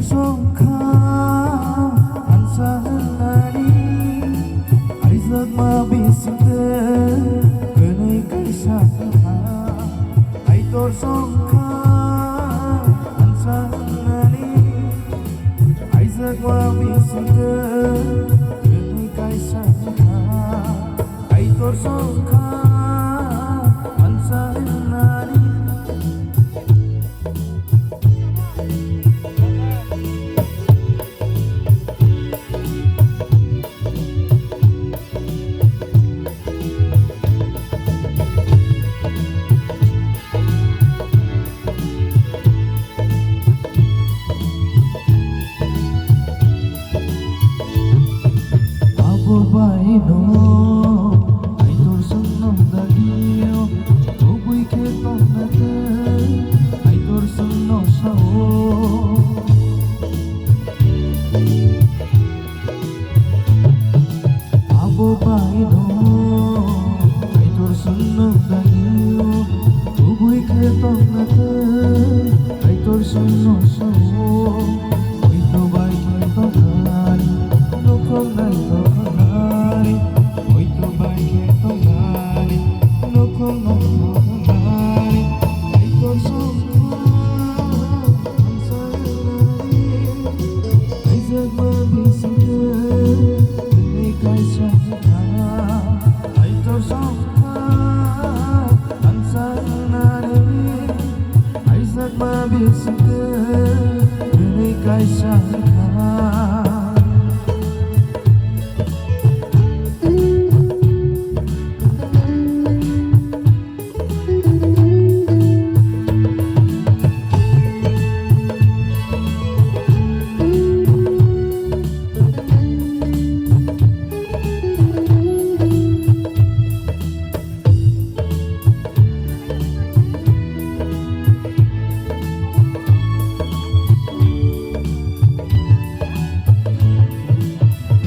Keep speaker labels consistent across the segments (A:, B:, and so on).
A: songkha ansanari aizak ma bisingde kenai kaisa aitor songkha ansanari aizak ma bisingde kenai kaisa aitor songkha ansanari Baino, aitor sunnom dagio, tobui keton nate, aitor sunno sao. Abo baino, aitor sunnom dagio, tobui keton nate, aitor sunno sao. Oito bai keton nari, nokol nai tokal. Oito bai keton nari, nokol nari, aitor songkha ansanari, aizak ma bisingde kenai kaisa aitor songkha ansanari, aizak ma bisingde kenai kaisa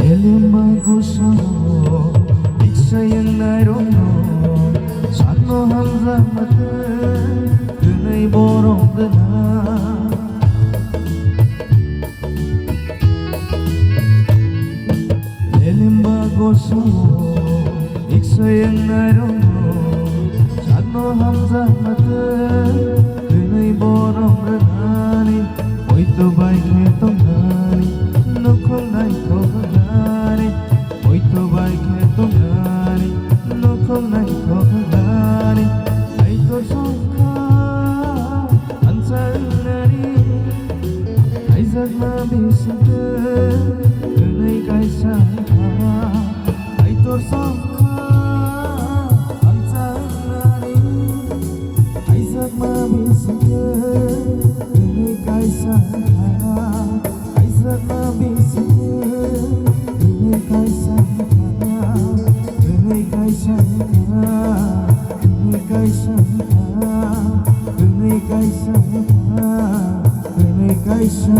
A: Elimba gusamo, iksayang nairono, sanno hamzamate, kenai borong dena. Elimba gusamo, iksayang nairono, sanno hamzamate, kenai borong dena. Oito bai keton nari, nokol nai tokal. Oito bai keton nari, nokol nai tokal. Aitor songkha ansanari, aizak ma bisingde kenai kaisa. Aitor songkha ansanari, aizak ma bisingde kenai kaisa. Aizak ma bisingde kenai kaisa, kenai kaisa, kenai kaisa, kenai kaisa, kenai kaisa.